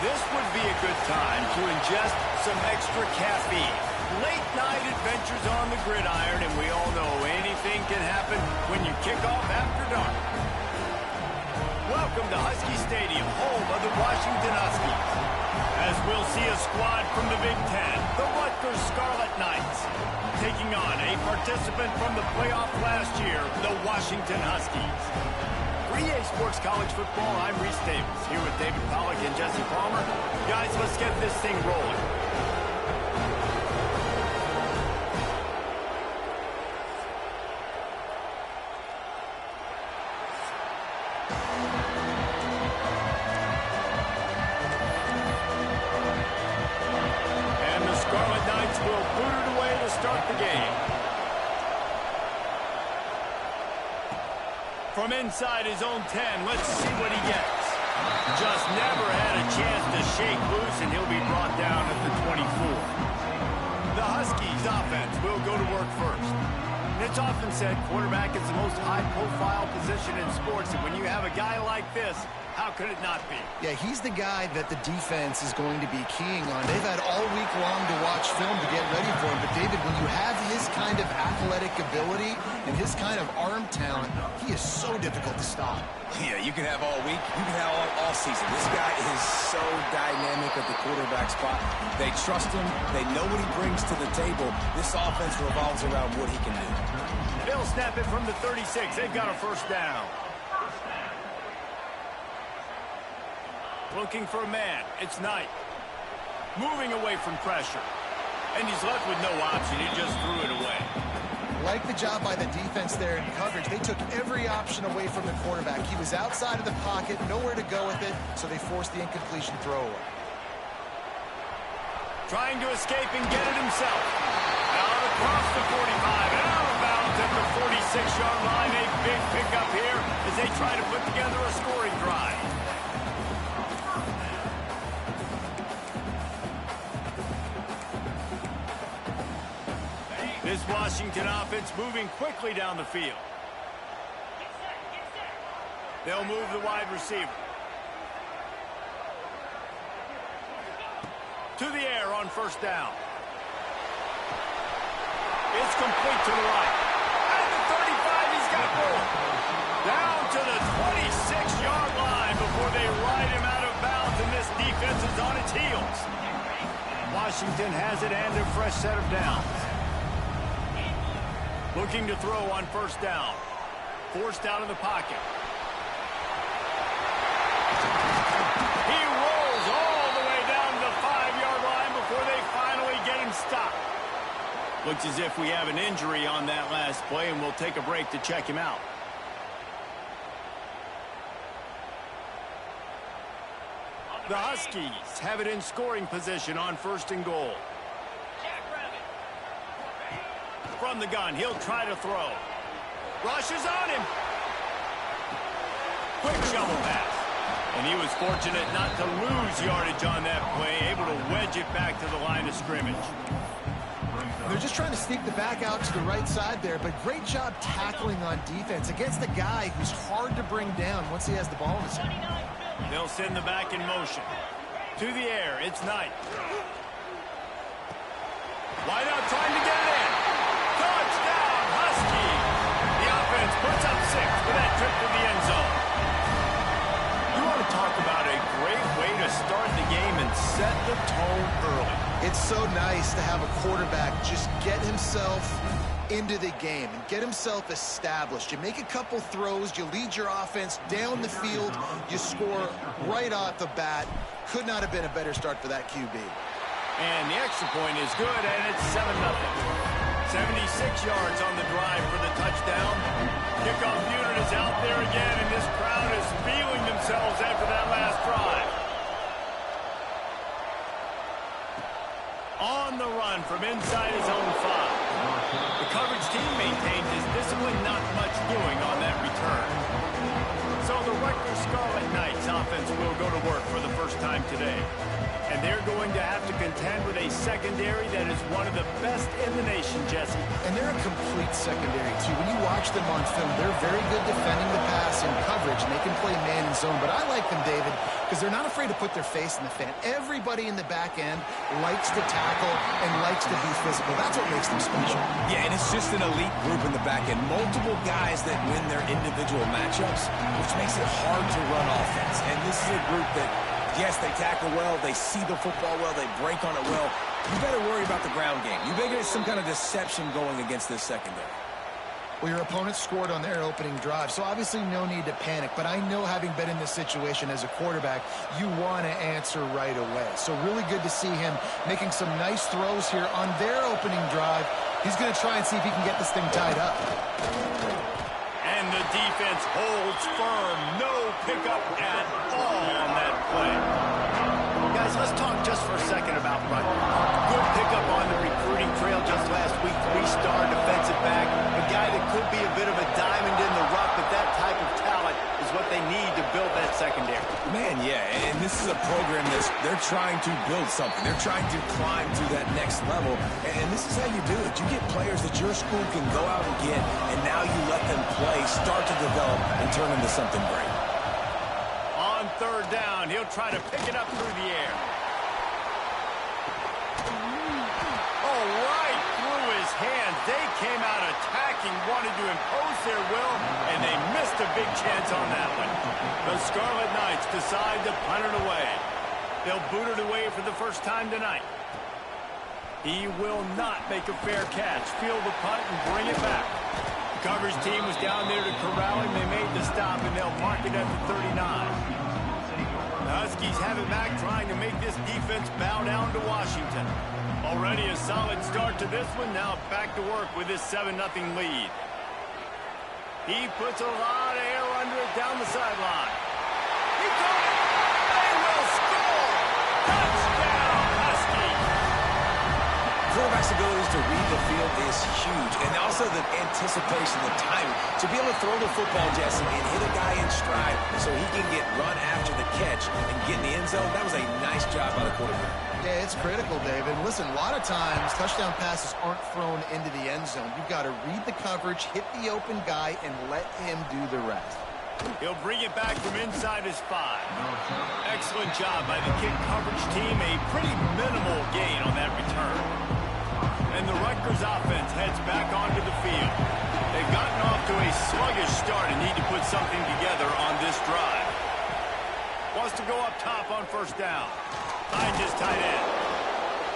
This would be a good time to ingest some extra caffeine. Late night adventures on the gridiron, and we all know anything can happen when you kick off after dark. Welcome to Husky Stadium, home of the Washington Huskies. As we'll see a squad from the Big Ten, the Rutgers Scarlet Knights, taking on a participant from the playoff last year, the Washington Huskies. For EA Sports College Football, I'm Reese Davis, here with David Pollack and Jesse Palmer. Guys, let's get this thing rolling. And the Scarlet Knights will boot it away to start the game. From inside his own 10, let's see what he gets. Just never had a chance to shake loose, and he'll be brought down at the 24. The Huskies offense will go to work first. And it's often said quarterback is the most high-profile position in sports, and when you have a guy like this, how could it not be? Yeah, he's the guy that the defense is going to be keying on. They've had all week long to watch film to get ready for him. But, David, when you have his kind of athletic ability and his kind of arm talent, he is so difficult to stop. Yeah, you can have all week. You can have all season. This guy is so dynamic at the quarterback spot. They trust him. They know what he brings to the table. This offense revolves around what he can do. They'll snap it from the 36. They've got a first down. Looking for a man. It's Knight. Moving away from pressure. And he's left with no option. He just threw it away. Like the job by the defense there in coverage. They took every option away from the quarterback. He was outside of the pocket, nowhere to go with it, so they forced the incompletion throwaway. Trying to escape and get it himself. Out across the 45 and out of bounds at the 46-yard line. A big pickup here as they try to put together a scoring drive. This Washington offense moving quickly down the field. They'll move the wide receiver. To the air on first down. It's complete to the right. At the 35, he's got more. Down to the 26-yard line before they ride him out of bounds, and this defense is on its heels. Washington has it and a fresh set of downs. Looking to throw on first down. Forced out of the pocket. He rolls all the way down to the 5-yard line before they finally get him stopped. Looks as if we have an injury on that last play, and we'll take a break to check him out. The Huskies have it in scoring position on first and goal. From the gun, he'll try to throw. Rushes on him. Quick shovel pass. And he was fortunate not to lose yardage on that play, able to wedge it back to the line of scrimmage. They're just trying to sneak the back out to the right side there, but great job tackling on defense against a guy who's hard to bring down once he has the ball in his hand. They'll send the back in motion. To the air, it's Knight. Wide out trying to get it in. Touchdown, Husky! The offense puts up 6 for that trip to the end zone. You want to talk about a great way to start the game and set the tone early. It's so nice to have a quarterback just get himself into the game and get himself established. You make a couple throws, you lead your offense down the field, you score right off the bat. Could not have been a better start for that QB. And the extra point is good, and it's 7-0. 76 yards on the drive for the touchdown. Kickoff unit is out there again, and this crowd is feeling themselves after that last drive. On the run from inside his own 5. The coverage team maintains his discipline, not much doing on that return. So the Rutgers Scarlet Knights offense will go to work for the first time today. And they're going to have to contend with a secondary that is one of the best in the nation, Jesse. And they're a complete secondary, too. When you watch them on film, they're very good defending the pass and coverage, and they can play man and zone. But I like them, David, because they're not afraid to put their face in the fan. Everybody in the back end likes to tackle and likes to be physical. That's what makes them special. Yeah, and it's just an elite group in the back end. Multiple guys that win their individual matchups, which makes it hard to run offense. And this is a group that, yes, they tackle well, they see the football well, they break on it well. You better worry about the ground game. You better get some kind of deception going against this secondary. Well, your opponent scored on their opening drive, so obviously no need to panic. But I know, having been in this situation as a quarterback, you want to answer right away. So really good to see him making some nice throws here on their opening drive. He's going to try and see if he can get this thing tied up. And the defense holds firm. No pickup at all on that play. Guys, let's talk just for a second about Rutgers. Good pickup on the recruiting trail just last week. 3-star defensive back. A guy that could be a bit of a diamond in the rough, but that type of talent is what they need to build that secondary. Man, yeah, and this is a program they're trying to build something. They're trying to climb to that next level, and this is how you do it. You get players that your school can go out and get, and now you let them play, start to develop, and turn into something great. On third down, he'll try to pick it up through the air. Oh, right through his hands. They came out attacking, wanted to impose their will, and they missed a big chance on that one. The Scarlet Knights decide to punt it away. They'll boot it away for the first time tonight. He will not make a fair catch. Field the punt and bring it back. The coverage team was down there to corral him. They made the stop, and they'll mark it at the 39. The Huskies have it back, trying to make this defense bow down to Washington. Already a solid start to this one. Now back to work with this 7-0 lead. He puts a lot of air under it down the sideline. He caught it. They will score. Touchdown, Huskies. Quarterback's abilities to read the field is huge, and also the anticipation, the timing. To be able to throw the football, Jesse, and hit a guy in stride so he can get run after the catch and get in the end zone, that was a nice job by the quarterback. Yeah, it's critical, David. Listen, a lot of times touchdown passes aren't thrown into the end zone. You've got to read the coverage, hit the open guy, and let him do the rest. He'll bring it back from inside his 5. Excellent job by the kick coverage team. A pretty minimal gain on that return. And the Rutgers offense heads back onto the field. They've gotten off to a sluggish start and need to put something together on this drive. Wants to go up top on first down. Find his tight end.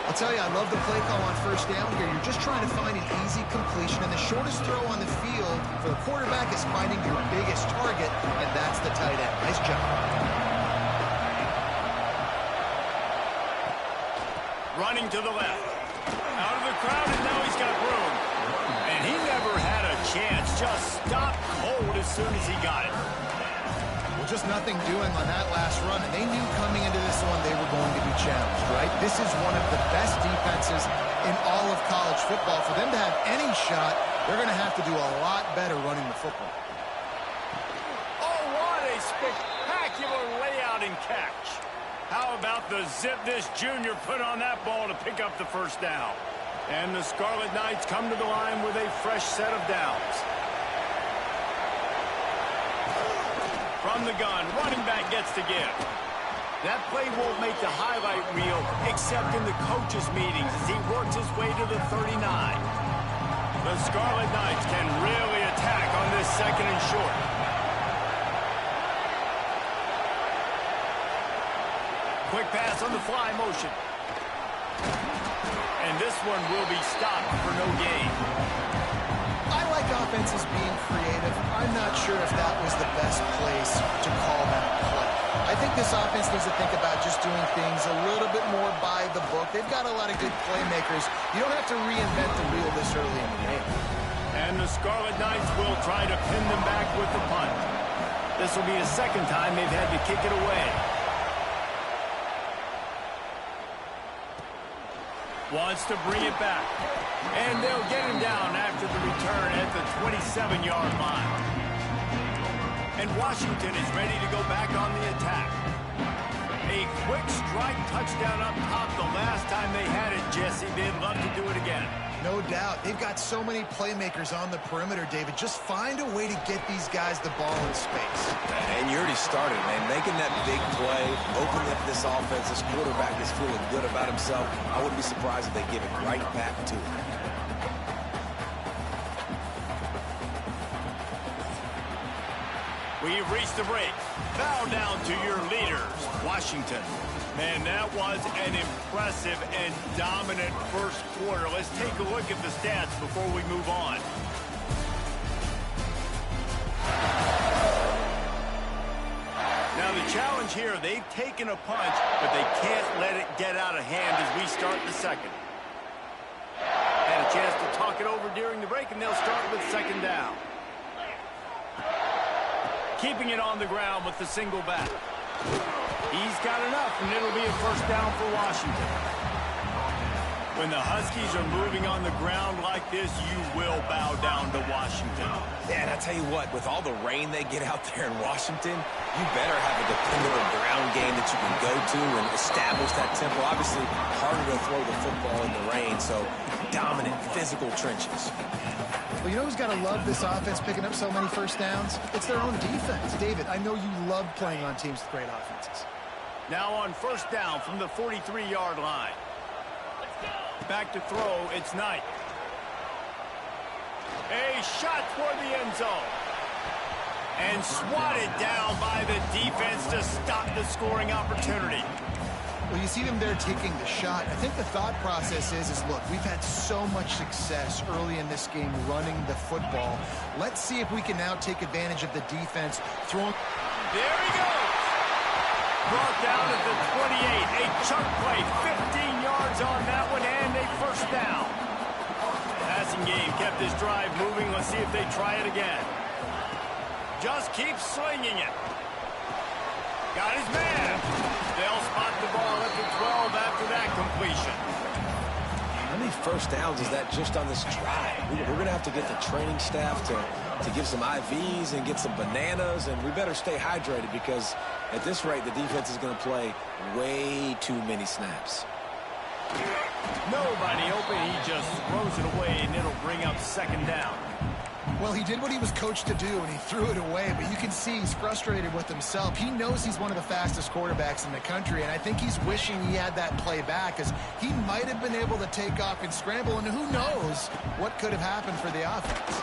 I'll tell you, I love the play call on first down here. You're just trying to find an easy completion, and the shortest throw on the field for the quarterback is finding your biggest target, and that's the tight end. Nice job. Running to the left. Out of the crowd, and now he's got room. And he never had a chance. Just stopped cold as soon as he got it. Well, just nothing doing on that last run, and they knew coming into this one they were going to be challenged, right? This is one of the best defenses in all of college football. For them to have any shot, they're going to have to do a lot better running the football. Oh, what a spectacular layout and catch. How about the zip this junior put on that ball to pick up the first down? And the Scarlet Knights come to the line with a fresh set of downs. From the gun, running back gets to give. That play won't make the highlight reel except in the coaches' meetings as he works his way to the 39. The Scarlet Knights can really attack on this second and short. Quick pass on the fly motion. And this one will be stopped for no gain. I like offenses being creative. I'm not sure if that was the best place to call that play. I think this offense needs to think about just doing things a little bit more by the book. They've got a lot of good playmakers. You don't have to reinvent the wheel this early in the game. And the Scarlet Knights will try to pin them back with the punt. This will be the second time they've had to kick it away. Wants to bring it back. And they'll get him down after the return at the 27-yard line. And Washington is ready to go back on the attack. A quick right touchdown up top the last time they had it, Jesse. They'd love to do it again. No doubt. They've got so many playmakers on the perimeter, David. Just find a way to get these guys the ball in space. And you already started, man. Making that big play, opening up this offense. This quarterback is feeling good about himself. I wouldn't be surprised if they give it right back to him. We've reached the break. Bow down to your leaders, Washington. Man, that was an impressive and dominant first quarter. Let's take a look at the stats before we move on. Now the challenge here, they've taken a punch, but they can't let it get out of hand as we start the second. Had a chance to talk it over during the break, and they'll start with second down. Keeping it on the ground with the single back. He's got enough, and it'll be a first down for Washington. When the Huskies are moving on the ground like this, you will bow down to Washington. Yeah, and I tell you what, with all the rain they get out there in Washington, you better have a dependable ground game that you can go to and establish that tempo. Obviously, harder to throw the football in the rain, so dominant physical trenches. Well, you know who's got to love this offense picking up so many first downs? It's their own defense. David, I know you love playing on teams with great offenses. Now on first down from the 43-yard line. Back to throw, it's Knight. A shot toward the end zone. And swatted down by the defense to stop the scoring opportunity. Well, you see them there taking the shot. I think the thought process is look, we've had so much success early in this game running the football. Let's see if we can now take advantage of the defense. Throwing. There he goes. Brought down at the 28. A chunk play, 15 yards on that one, and a first down. Passing game kept this drive moving. Let's see if they try it again. Just keep slinging it. Got his man. They'll spot the ball at the 12 after that completion. How many first downs is that just on this drive? We're going to have to get the training staff to give some IVs and get some bananas, and we better stay hydrated because at this rate, the defense is going to play way too many snaps. Nobody open. He just throws it away, and it'll bring up second down. Well, he did what he was coached to do, and he threw it away, but you can see he's frustrated with himself. He knows he's one of the fastest quarterbacks in the country, and I think he's wishing he had that play back, because he might have been able to take off and scramble, and who knows what could have happened for the offense.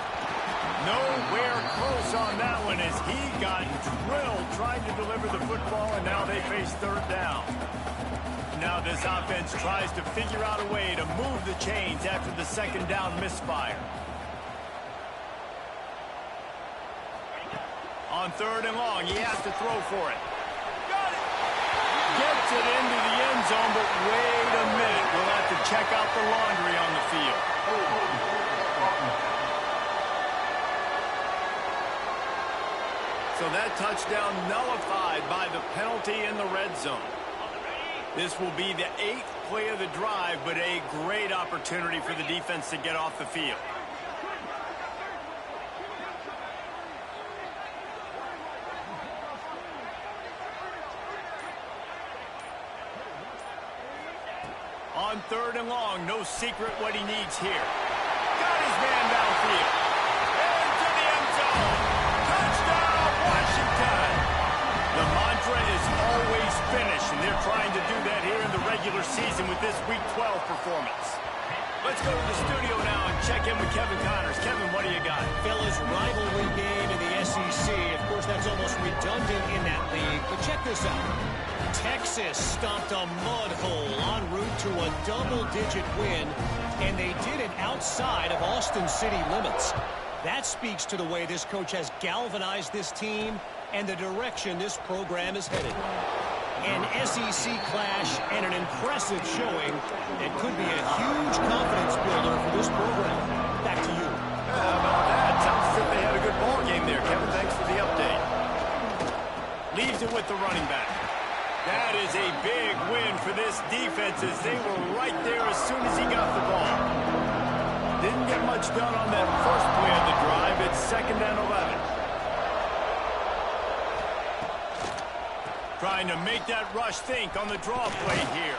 Nowhere close on that one as he got drilled trying to deliver the football, and now they face third down. Now this offense tries to figure out a way to move the chains after the second down misfire. On third and long, he has to throw for it. Got it! Gets it into the end zone, but wait a minute. We'll have to check out the laundry on the field. So that touchdown nullified by the penalty in the red zone. This will be the 8th play of the drive, but a great opportunity for the defense to get off the field. On third and long, no secret what he needs here. Got his man downfield. Into the end zone. Touchdown, Washington. The mantra is always finish, and they're trying to do that here in the regular season with this Week 12 performance. Let's go to the studio now and check in with Kevin Connors. Kevin, what do you got? Fellas, rivalry game in the SEC. Of course, that's almost redundant in that league, but check this out. Texas stomped a mud hole en route to a double-digit win, and they did it outside of Austin city limits. That speaks to the way this coach has galvanized this team and the direction this program is headed. An SEC clash and an impressive showing that could be a huge confidence builder for this program. Back to you. How about that? Sounds as if they had a good ball game there, Kevin. Thanks for the update. Leaves it with the running back. That is a big win for this defense as they were right there as soon as he got the ball. Didn't get much done on that first play of the drive. It's 2nd and 11. Trying to make that rush think on the draw play here.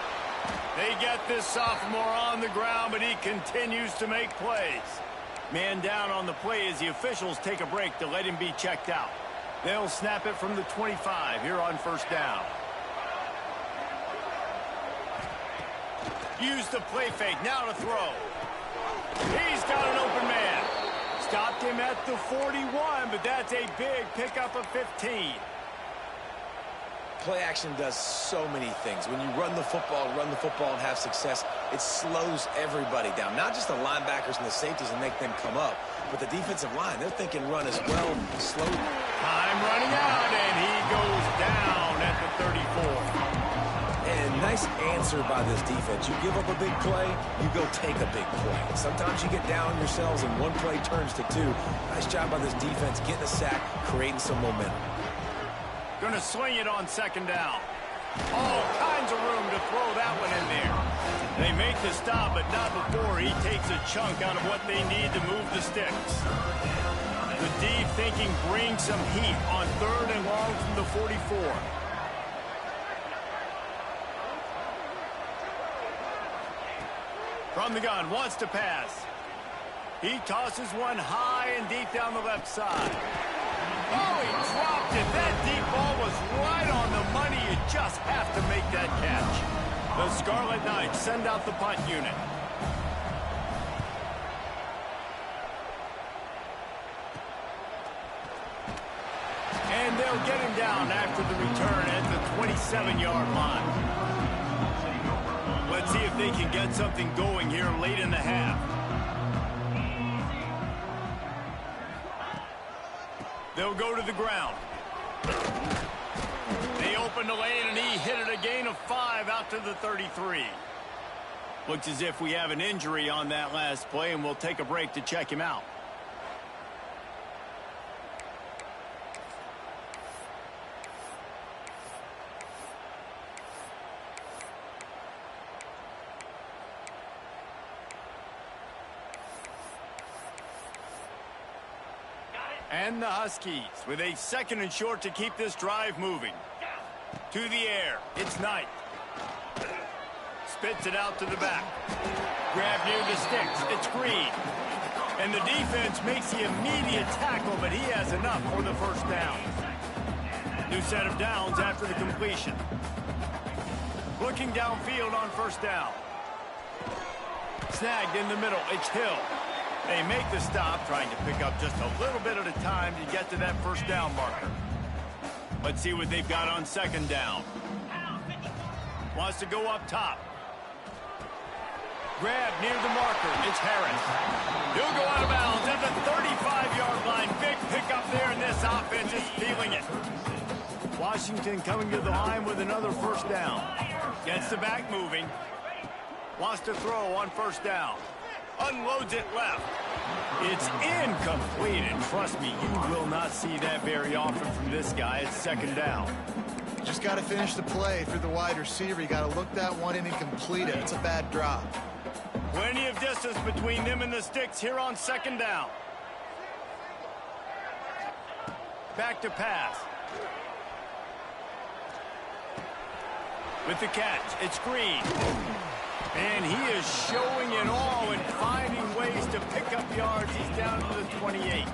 They get this sophomore on the ground, but he continues to make plays. Man down on the play as the officials take a break to let him be checked out. They'll snap it from the 25 here on first down. Use the play fake, now to throw. He's got an open man. Stopped him at the 41, but that's a big pickup of 15. Play action does so many things. When you run the football and have success, it slows everybody down. Not just the linebackers and the safeties and make them come up, but the defensive line. They're thinking run as well. Slow. Time running out, and he goes down at the 34. And nice answer by this defense. You give up a big play, you go take a big play. Sometimes you get down yourselves and one play turns to two. Nice job by this defense getting a sack, creating some momentum. Gonna swing it on second down. All kinds of room to throw that one in there. They make the stop, but not before he takes a chunk out of what they need to move the sticks. The deep thinking brings some heat on 3rd and long from the 44. From the gun, wants to pass. He tosses one high and deep down the left side. Oh, he dropped it. That deep ball was right on the money. You just have to make that catch. The Scarlet Knights send out the punt unit. And they'll get him down after the return at the 27-yard line. Let's see if they can get something going here late in the half. They'll go to the ground. They open the lane, and he hit it a gain of 5 out to the 33. Looks as if we have an injury on that last play, and we'll take a break to check him out. And the Huskies with a 2nd and short to keep this drive moving. To the air, it's Knight. Spits it out to the back. Grab near the sticks, it's Green. And the defense makes the immediate tackle, but he has enough for the first down. New set of downs after the completion. Looking downfield on first down. Snagged in the middle, it's Hill. They make the stop, trying to pick up just a little bit at a time to get to that first down marker. Let's see what they've got on second down. Wants to go up top. Grab near the marker. It's Harris. He'll go out of bounds at the 35-yard line. Big pickup there, and this offense is feeling it. Washington coming to the line with another first down. Gets the back moving. Wants to throw on first down. Unloads it left. It's incomplete, and trust me, you will not see that very often from this guy. It's second down. Just got to finish the play through the wide receiver. You got to look that one in and complete it. It's a bad drop. Plenty of distance between them and the sticks here on second down. Back to pass. With the catch, it's Green. And he is showing it all and finding ways to pick up yards. He's down to the 28.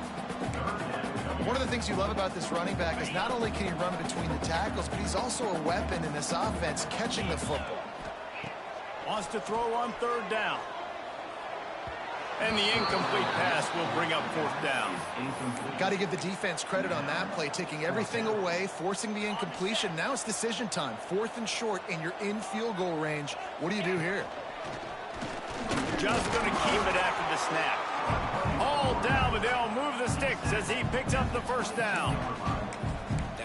One of the things you love about this running back is not only can he run between the tackles, but he's also a weapon in this offense, catching the football. Wants to throw on third down. And the incomplete pass will bring up fourth down. Got to give the defense credit on that play, taking everything away, forcing the incompletion. Now it's decision time. 4th and short, and you're in field goal range. What do you do here? Just going to keep it after the snap. All down, but they'll move the sticks as he picks up the first down.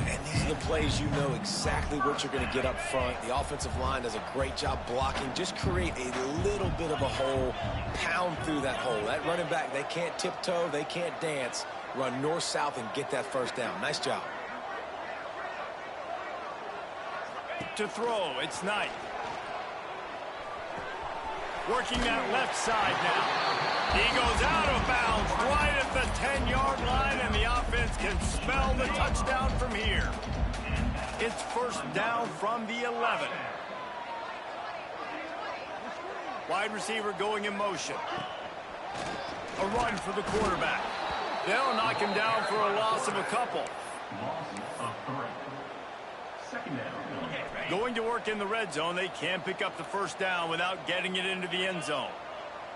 And these are the plays you know exactly what you're going to get up front. The offensive line does a great job blocking. Just create a little bit of a hole, pound through that hole. That running back, they can't tiptoe, they can't dance. Run north-south and get that first down. Nice job. To throw, it's Knight. Working that left side now. He goes out of bounds right at the 10-yard line, and the offense can smell the touchdown from here. It's first down from the 11. Wide receiver going in motion. A run for the quarterback. They'll knock him down for a loss of a couple. Going to work in the red zone, they can't pick up the first down without getting it into the end zone.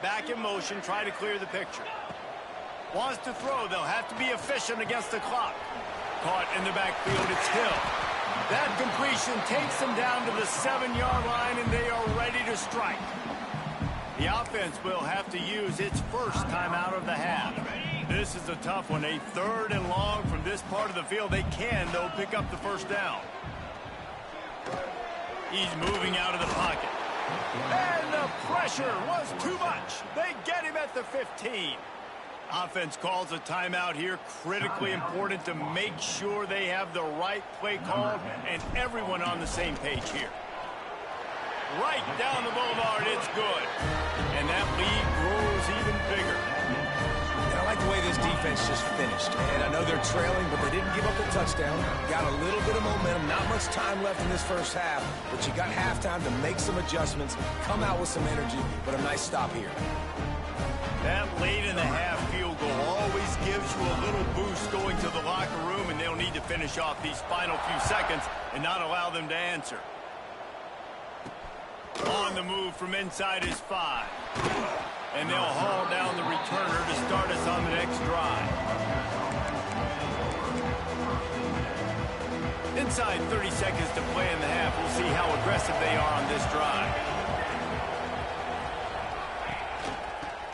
Back in motion, try to clear the picture. Wants to throw, they'll have to be efficient against the clock. Caught in the backfield, it's Hill. That completion takes them down to the 7-yard line, and they are ready to strike. The offense will have to use its first time out of the half. This is a tough one, a 3rd and long from this part of the field. They can, though, pick up the first down. He's moving out of the pocket. And the pressure was too much. They get him at the 15. Offense calls a timeout here. Critically important to make sure they have the right play called and everyone on the same page here. Right down the boulevard, it's good. And that lead grows even bigger. And I like the way this defense just finished. And I know they're trailing, but they didn't give up the touchdown. Got a little bit of momentum. Not much time left in this first half, but you got halftime to make some adjustments, come out with some energy, but a nice stop here. That late in the half field goal always gives you a little boost going to the locker room, and they'll need to finish off these final few seconds and not allow them to answer. On the move from inside his 5. And they'll haul down the returner to start us on the next drive. Inside 30 seconds to play in the half. We'll see how aggressive they are on this drive.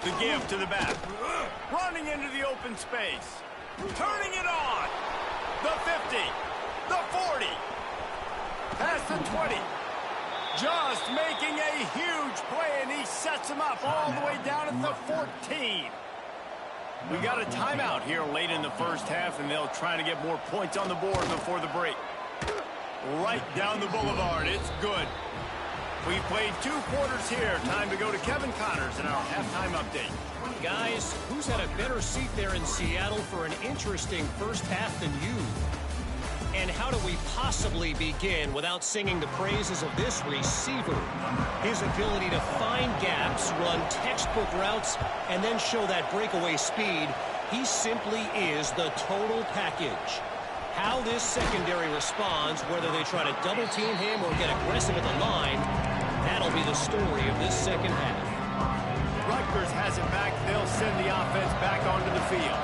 The give to the back. Running into the open space. Turning it on. The 50. The 40. Past the 20. Just making a huge play, and he sets him up all the way down at the 14. We got a timeout here late in the first half, and they'll try to get more points on the board before the break. Right down the boulevard. It's good. We played 2 quarters here. Time to go to Kevin Connors in our halftime update. Guys, who's had a better seat there in Seattle for an interesting first half than you? And how do we possibly begin without singing the praises of this receiver? His ability to find gaps, run textbook routes, and then show that breakaway speed. He simply is the total package. How this secondary responds, whether they try to double team him or get aggressive at the line, that'll be the story of this second half. Rutgers has it back. They'll send the offense back onto the field.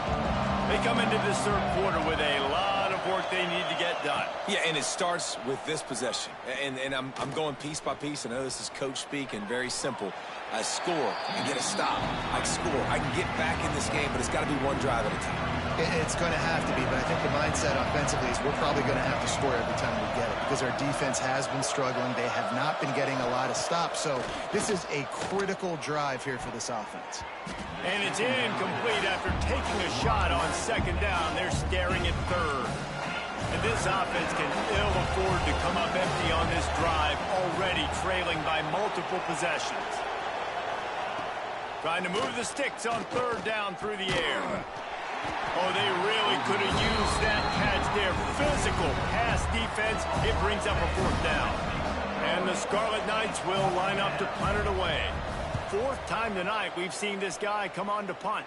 They come into this 3rd quarter with a lot of work they need to get done. Yeah, and it starts with this possession. And I'm going piece by piece. I know this is coach speak and very simple. I score and get a stop. I score. I can get back in this game, but it's got to be one drive at a time. It's going to have to be, but I think the mindset offensively is we're probably going to have to score every time we get it because our defense has been struggling. They have not been getting a lot of stops, so this is a critical drive here for this offense. And it's incomplete after taking a shot on 2nd down. They're staring at 3rd. And this offense can ill afford to come up empty on this drive, already trailing by multiple possessions. Trying to move the sticks on 3rd down through the air. Oh, they really could have used that catch there. Physical pass defense. It brings up a 4th down. And the Scarlet Knights will line up to punt it away. 4th time tonight we've seen this guy come on to punt.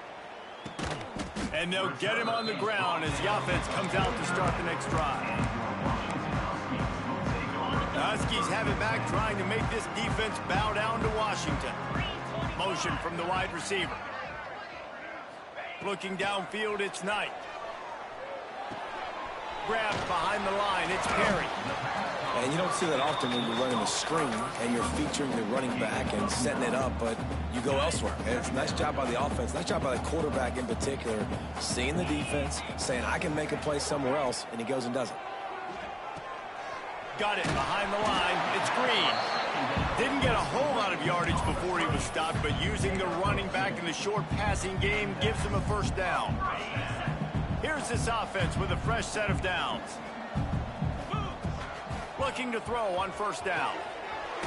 And they'll get him on the ground as the offense comes out to start the next drive. The Huskies have it back, trying to make this defense bow down to Washington. Motion from the wide receiver. Looking downfield, it's Knight. Grabbed behind the line, it's Perry. And you don't see that often when you're running a screen and you're featuring the running back and setting it up, but you go elsewhere. And it's a nice job by the offense, nice job by the quarterback in particular, seeing the defense, saying, I can make a play somewhere else, and he goes and does it. Got it behind the line, it's Green. Didn't get a whole lot of yardage before he was stopped, but using the running back in the short passing game gives him a 1st down. Here's this offense with a fresh set of downs. Looking to throw on 1st down.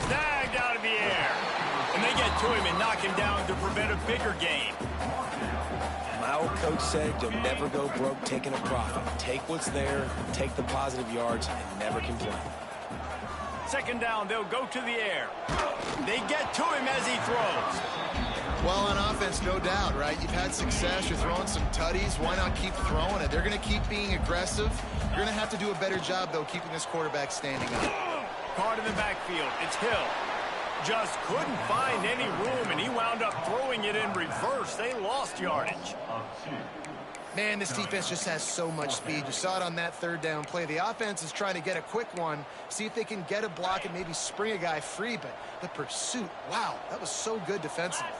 Snagged out of the air. And they get to him and knock him down to prevent a bigger gain. My old coach said you'll never go broke taking a profit. Take what's there, take the positive yards, and never complain. Second down, they'll go to the air. They get to him as he throws. Well, on offense, no doubt, right? You've had success. You're throwing some tutties. Why not keep throwing it? They're going to keep being aggressive. You're going to have to do a better job, though, keeping this quarterback standing up. Caught in the backfield. It's Hill. Just couldn't find any room, and he wound up throwing it in reverse. They lost yardage. Man, this defense just has so much speed. You saw it on that third down play. The offense is trying to get a quick one, see if they can get a block and maybe spring a guy free, but the pursuit, wow, that was so good defensively.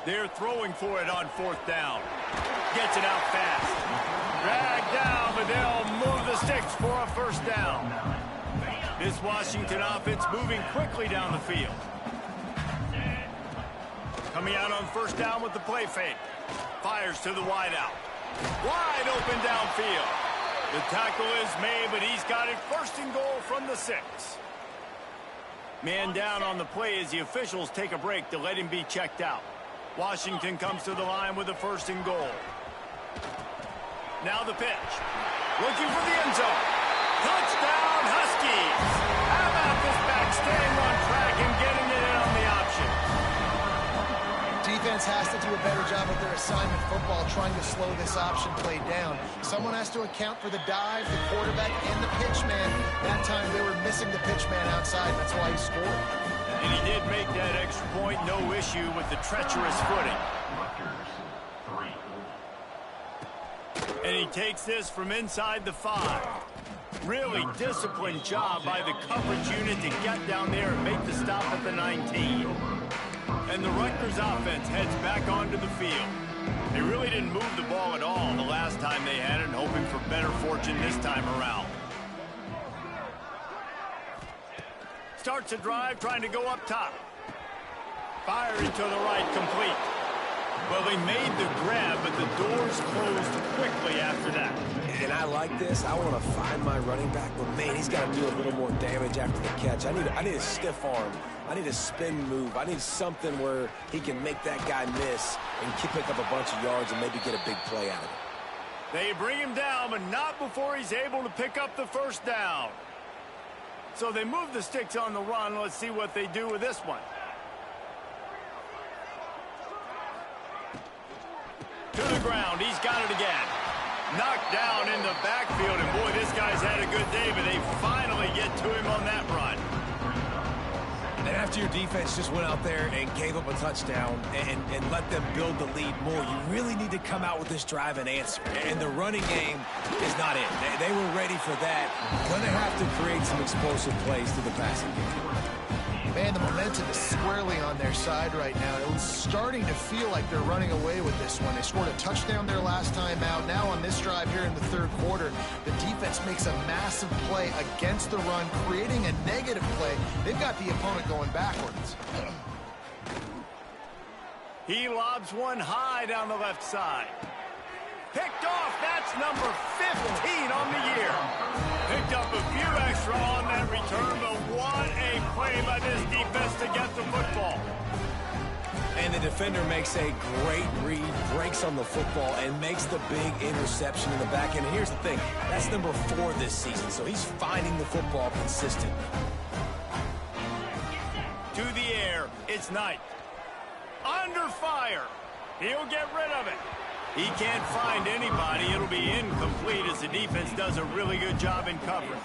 They're throwing for it on fourth down. Gets it out fast. Dragged down, but they'll move the sticks for a first down. This Washington offense moving quickly down the field. Coming out on first down with the play fake. Fires to the wideout. Wide open downfield. The tackle is made, but he's got it first and goal from the 6. Man down on the play as the officials take a break to let him be checked out. Washington comes to the line with a first and goal. Now the pitch. Looking for the end zone. Touchdown, Huskies. How about this back staying on track and getting it in on the option? Defense has to do a better job with their assignment football, trying to slow this option play down. Someone has to account for the dive, the quarterback, and the pitch man. That time they were missing the pitch man outside. That's why he scored. And he did make that extra point, no issue with the treacherous footing. And he takes this from inside the 5. Really disciplined job by the coverage unit to get down there and make the stop at the 19. And the Rutgers offense heads back onto the field. They really didn't move the ball at all the last time they had it, hoping for better fortune this time around. Starts a drive, trying to go up top. Firing to the right, complete. Well, they made the grab, but the doors closed quickly after that. And I like this. I want to find my running back, but man, he's got to do a little more damage after the catch. I need a stiff arm. I need a spin move. I need something where he can make that guy miss and pick up a bunch of yards and maybe get a big play out of it. They bring him down, but not before he's able to pick up the first down. So they move the sticks on the run. Let's see what they do with this one. To the ground. He's got it again. Knocked down in the backfield. And boy, this guy's had a good day, but they finally get to him on that run. And after your defense just went out there and gave up a touchdown and let them build the lead more, you really need to come out with this drive and answer. And the running game is not it. They were ready for that. Going to have to create some explosive plays through the passing game. Man, the momentum is squarely on their side right now. It was starting to feel like they're running away with this one. They scored a touchdown their last time out. Now on this drive here in the third quarter, the defense makes a massive play against the run, creating a negative play. They've got the opponent going backwards. He lobs one high down the left side. Picked off. That's number 15 on the year. Picked up a few extra on that return, but what a play by this defense to get the football. And the defender makes a great read, breaks on the football, and makes the big interception in the back end. And here's the thing, that's number 4 this season, so he's finding the football consistently. To the air, it's Knight. Under fire. He'll get rid of it. He can't find anybody. It'll be incomplete as the defense does a really good job in coverage.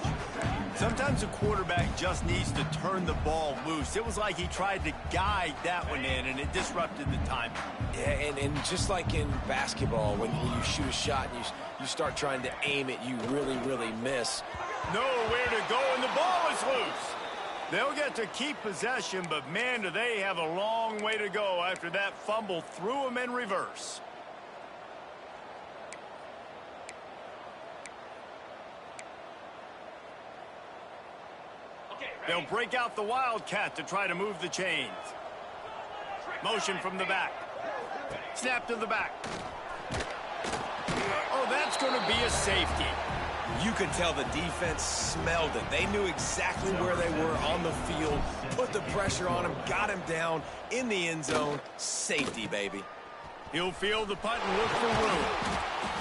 Sometimes a quarterback just needs to turn the ball loose. It was like he tried to guide that one in, and it disrupted the timing. Yeah, and just like in basketball, when you shoot a shot and you start trying to aim it, you really, really miss. Nowhere to go, and the ball is loose. They'll get to keep possession, but man, do they have a long way to go after that fumble threw them in reverse. They'll break out the Wildcat to try to move the chains. Motion from the back. Snap to the back. Oh, that's going to be a safety. You could tell the defense smelled it. They knew exactly where they were on the field, put the pressure on him, got him down in the end zone. Safety, baby. He'll field the punt and look for room.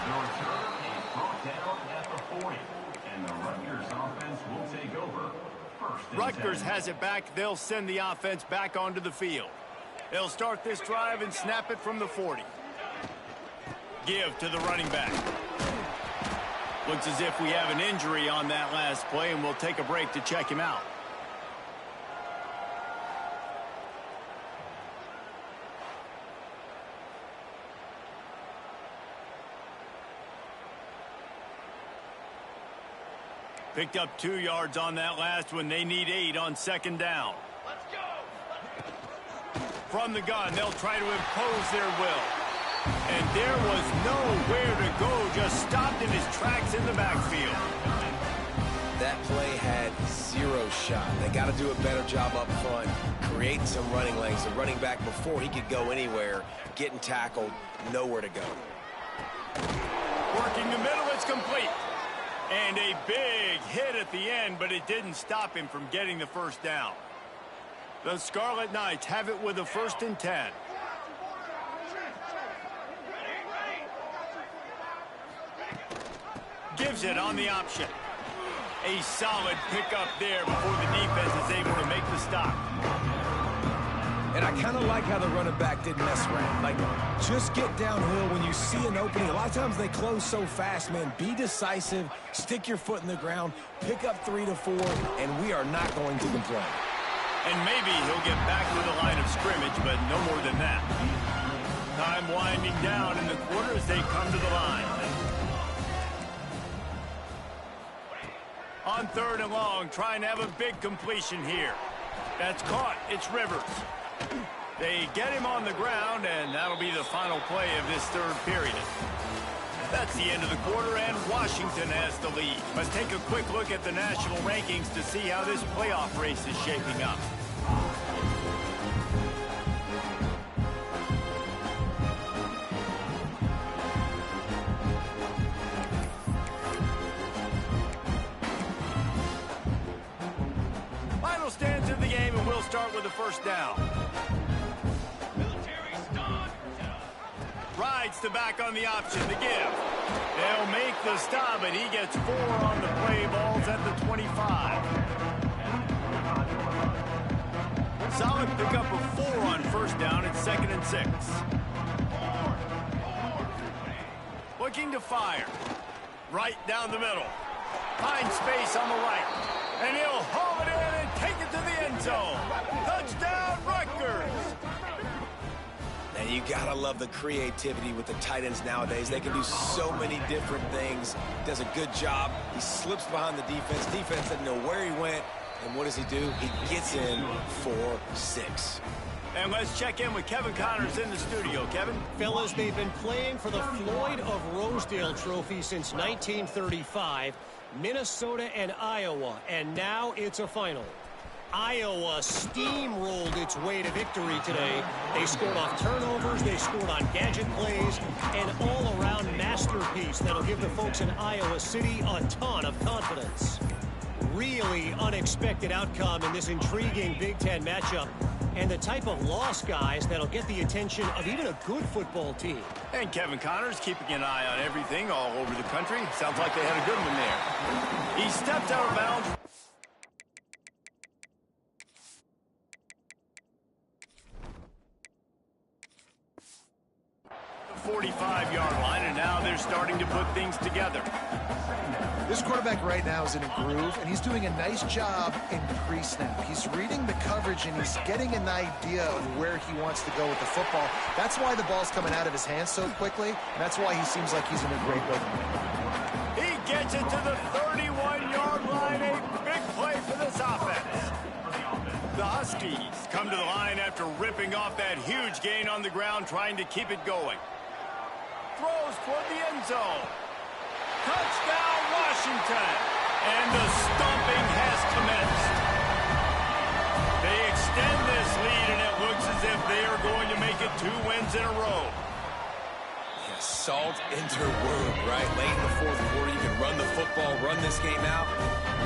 The return is brought down at the 40, and the Rutgers offense will take over. Rutgers has it back. They'll send the offense back onto the field. They'll start this drive and snap it from the 40. Give to the running back. Looks as if we have an injury on that last play, and we'll take a break to check him out. Picked up 2 yards on that last one. They need 8 on second down. Let's go. From the gun, they'll try to impose their will. And there was nowhere to go, just stopped in his tracks in the backfield. That play had 0 shot. They got to do a better job up front, creating some running lanes. The running back, before he could go anywhere, getting tackled, nowhere to go. Working the middle, it's complete. And a big hit at the end, but it didn't stop him from getting the first down. The Scarlet Knights have it with a 1st and 10. Gives it on the option. A solid pickup there before the defense is able to make the stop. And I kind of like how the running back didn't mess around. Like, just get downhill when you see an opening. A lot of times they close so fast, man. Be decisive, stick your foot in the ground, pick up 3 to 4, and we are not going to complain. And maybe he'll get back to the line of scrimmage, but no more than that. Time winding down in the quarter as they come to the line. On 3rd and long, trying to have a big completion here. That's caught. It's Rivers. They get him on the ground, and that'll be the final play of this 3rd period. That's the end of the quarter, and Washington has the lead. Let's take a quick look at the national rankings to see how this playoff race is shaping up. Final stands in the game, and we'll start with the 1st down. Rides to back on the option to give. They'll make the stop, and he gets 4 on the play. Balls at the 25. Solid pickup of 4 on 1st down. It's 2nd and 6. Looking to fire. Right down the middle. Finds space on the right. And he'll haul it in and take it to the end zone. Touchdown, Rutgers! And you gotta love the creativity with the tight ends nowadays. They can do so many different things. Does a good job. He slips behind the defense. Defense doesn't know where he went. And what does he do? He gets in for 6. And let's check in with Kevin Connors in the studio. Kevin? Fellas, they've been playing for the Floyd of Rosedale Trophy since 1935. Minnesota and Iowa. And now it's a final. Iowa steamrolled its way to victory today. They scored off turnovers, they scored on gadget plays, an all-around masterpiece that'll give the folks in Iowa City a ton of confidence. Really unexpected outcome in this intriguing Big Ten matchup, and the type of loss, guys, that'll get the attention of even a good football team. And Kevin Connors keeping an eye on everything all over the country. Sounds like they had a good one there. He stepped out of bounds. 45-yard line, and now they're starting to put things together. This quarterback right now is in a groove, and he's doing a nice job in pre-snap. He's reading the coverage, and he's getting an idea of where he wants to go with the football. That's why the ball's coming out of his hands so quickly, and that's why he seems like he's in a great rhythm. He gets it to the 31-yard line. A big play for this offense. The Huskies come to the line after ripping off that huge gain on the ground, trying to keep it going. Throws toward the end zone. Touchdown, Washington. And the stomping has commenced. They extend this lead, and it looks as if they are going to make it 2 wins in a row. Yeah, salt into wound, right? Late in the 4th quarter, you can run the football, run this game out.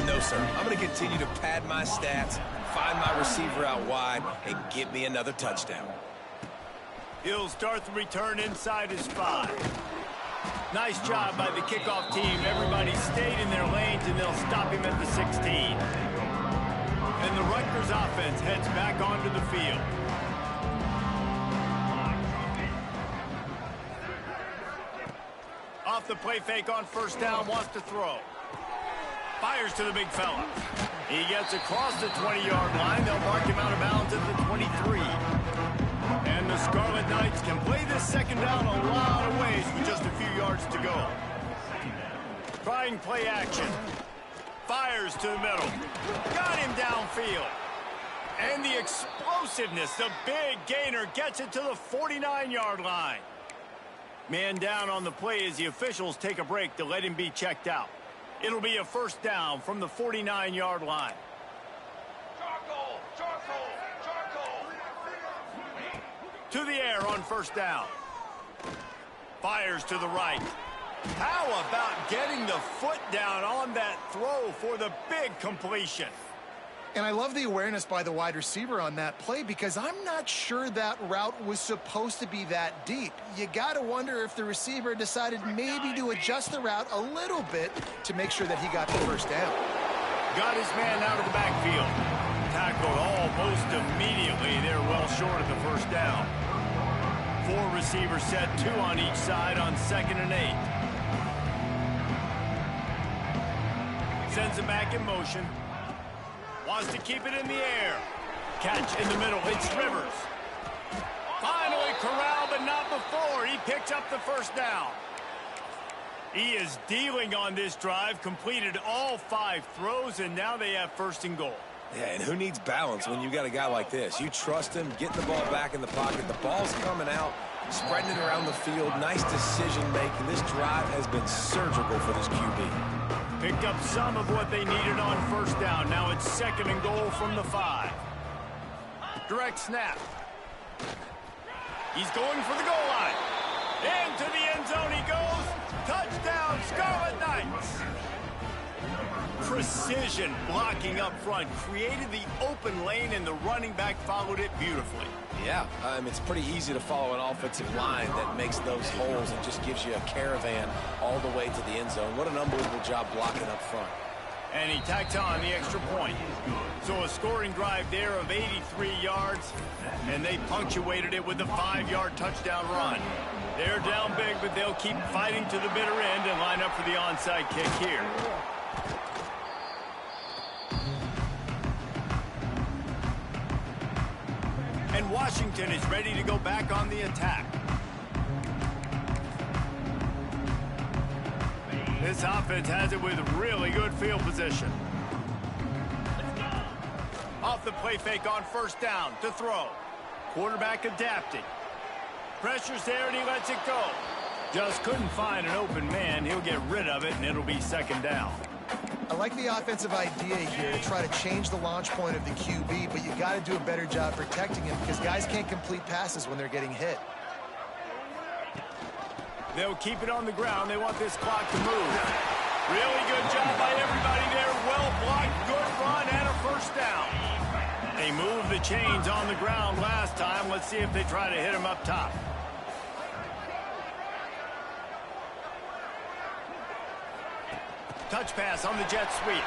No, sir. I'm going to continue to pad my stats, find my receiver out wide, and get me another touchdown. He'll start the return inside his 5. Nice job by the kickoff team. Everybody stayed in their lanes, and they'll stop him at the 16. And the Rutgers offense heads back onto the field. Off the play fake on first down, wants to throw. Fires to the big fella. He gets across the 20-yard line. They'll mark him out of bounds at the 23. And the Scarlet Knights can play this second down a lot of ways with just a few yards to go. Trying play action. Fires to the middle. Got him downfield. And the explosiveness, the big gainer, gets it to the 49-yard line. Man down on the play as the officials take a break to let him be checked out. It'll be a first down from the 49-yard line. To the air on first down. Fires to the right. How about getting the foot down on that throw for the big completion? And I love the awareness by the wide receiver on that play because I'm not sure that route was supposed to be that deep. You got to wonder if the receiver decided maybe to adjust the route a little bit to make sure that he got the first down. Got his man out of the backfield. Tackled almost immediately. They're well short of the first down. 4 receivers set, 2 on each side on 2nd and 8. Sends it back in motion. Wants to keep it in the air. Catch in the middle. It's Rivers. Finally corralled, but not before. He picks up the first down. He is dealing on this drive. Completed all 5 throws, and now they have 1st and goal. Yeah, and who needs balance when you got a guy like this? You trust him, getting the ball back in the pocket. The ball's coming out, spreading it around the field. Nice decision-making. This drive has been surgical for this QB. Picked up some of what they needed on first down. Now it's 2nd and goal from the 5. Direct snap. He's going for the goal line. Into the end zone he goes. Touchdown, Scarlet Knights. Precision blocking up front created the open lane, and the running back followed it beautifully. Yeah, it's pretty easy to follow an offensive line that makes those holes and just gives you a caravan all the way to the end zone. What an unbelievable job blocking up front. And he tacked on the extra point. So a scoring drive there of 83 yards, and they punctuated it with a 5-yard touchdown run. They're down big, but they'll keep fighting to the bitter end and line up for the onside kick here. And Washington is ready to go back on the attack. This offense has it with really good field position. Off the play fake on first down to throw. Quarterback adapting. Pressure's there and he lets it go. Just couldn't find an open man. He'll get rid of it and it'll be 2nd down. I like the offensive idea here to try to change the launch point of the QB, but you got to do a better job protecting him because guys can't complete passes when they're getting hit. They'll keep it on the ground. They want this clock to move. Really good job by everybody there. Well blocked, good run, and a first down. They moved the chains on the ground last time. Let's see if they try to hit him up top. Touch pass on the jet sweep.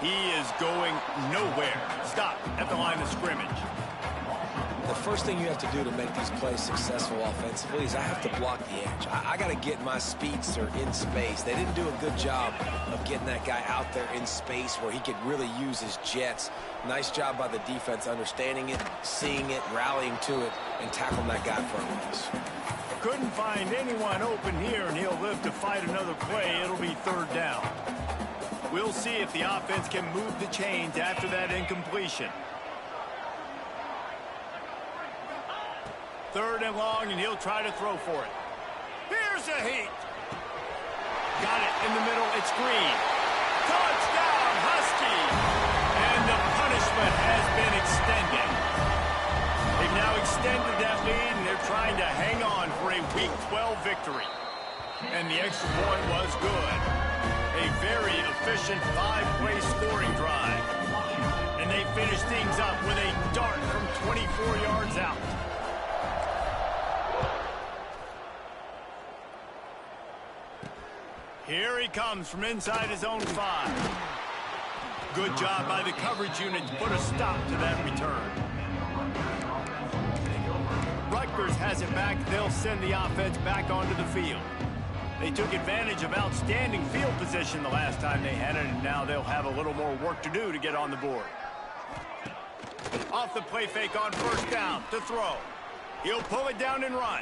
He is going nowhere. Stop at the line of scrimmage. The first thing you have to do to make these plays successful offensively is I have to block the edge. I got to get my speedster in space. They didn't do a good job of getting that guy out there in space where he could really use his jets. Nice job by the defense understanding it, seeing it, rallying to it, and tackling that guy for a loss. Couldn't find anyone open here, and he'll live to fight another play. It'll be 3rd down. We'll see if the offense can move the chains after that incompletion. 3rd and long, and he'll try to throw for it. Here's a heat. Got it in the middle. It's Green. Touchdown, Husky. And the punishment has been extended. They've now extended that lead, and they're trying to hang on for a Week 12 victory. And the extra point was good. A very efficient 5-play scoring drive. And they finish things up with a dart from 24 yards out. Here he comes from inside his own 5. Good job by the coverage unit to put a stop to that return. Rutgers has it back. They'll send the offense back onto the field. They took advantage of outstanding field position the last time they had it, and now they'll have a little more work to do to get on the board. Off the play fake on first down to throw. He'll pull it down and run.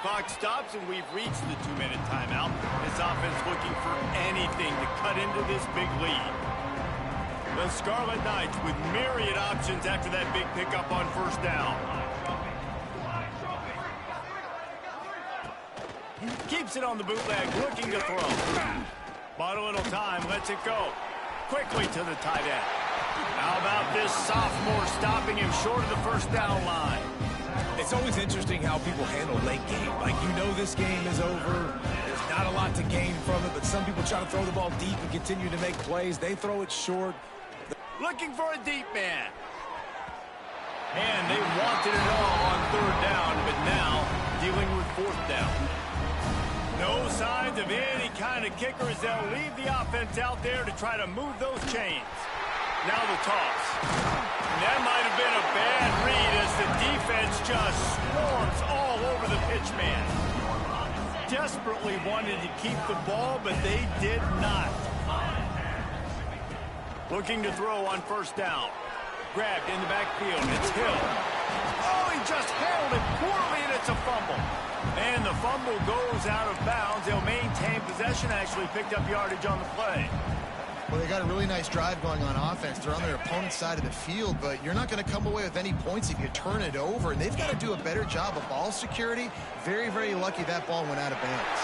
Clock stops, and we've reached the 2-minute timeout. This offense looking for anything to cut into this big lead. The Scarlet Knights with myriad options after that big pickup on first down. Keeps it on the bootleg, looking to throw. Bought a little time, lets it go. Quickly to the tight end. How about this sophomore stopping him short of the first down line? It's always interesting how people handle late game. Like, you know this game is over. There's not a lot to gain from it, but some people try to throw the ball deep and continue to make plays. They throw it short. Looking for a deep man. And they wanted it all on third down, but now dealing with fourth down. No signs of any kind of kicker as they'll leave the offense out there to try to move those chains. Now the toss. And that might have been a bad read as the defense just swarms all over the pitch man. Desperately wanted to keep the ball, but they did not. Looking to throw on first down. Grabbed in the backfield. It's Hill. Oh, he just handled it poorly, and it's a fumble. And the fumble goes out of bounds. They'll maintain possession, actually picked up yardage on the play. Well, they got a really nice drive going on offense. They're on their opponent's side of the field, but you're not going to come away with any points if you turn it over. And they've got to do a better job of ball security. Very, very lucky that ball went out of bounds.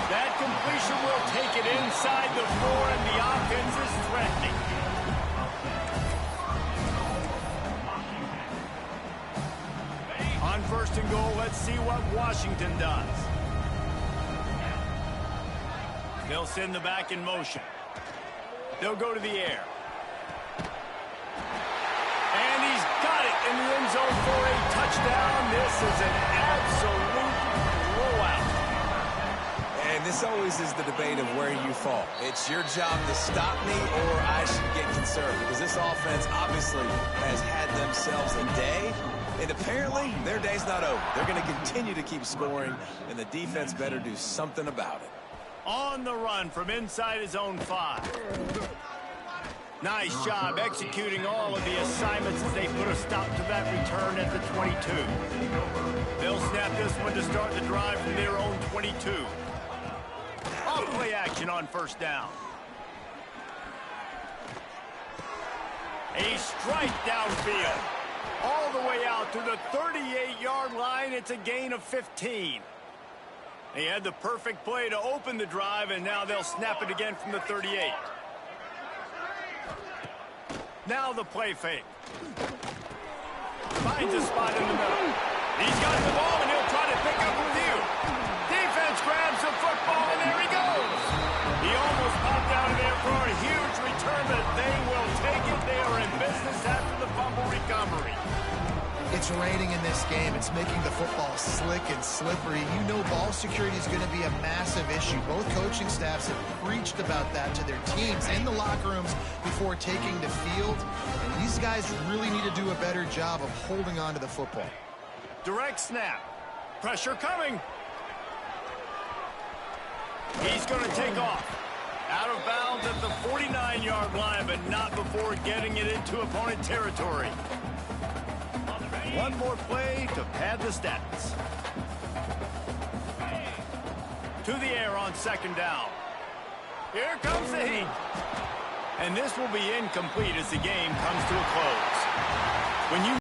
That completion will take it inside the 4, and the offense is threatening. On first and goal, let's see what Washington does. They'll send the back in motion. They'll go to the air. And he's got it in the end zone for a touchdown. This is an absolute blowout. And this always is the debate of where you fall. It's your job to stop me, or I should get concerned, because this offense obviously has had themselves a day, and apparently their day's not over. They're going to continue to keep scoring, and the defense better do something about it. On the run from inside his own 5. Nice job executing all of the assignments as they put a stop to that return at the 22. They'll snap this one to start the drive from their own 22. Off play action on first down. A strike downfield. All the way out to the 38-yard line. It's a gain of 15. They had the perfect play to open the drive, and now they'll snap it again from the 38. Now the play fake. Finds a spot in the middle. He's got the ball, and he'll try to pick up a few. Defense grabs the football, and there he goes. He almost popped out of there for a huge return, but they will take it. They are in business after the fumble recovery. It's raining in this game. It's making the football slick and slippery. You know ball security is going to be a massive issue. Both coaching staffs have preached about that to their teams in the locker rooms before taking the field. And these guys really need to do a better job of holding on to the football. Direct snap. Pressure coming. He's going to take off. Out of bounds at the 49-yard line, but not before getting it into opponent territory. One more play to pad the stats. To the air on second down. Here comes the heat. And this will be incomplete as the game comes to a close. When you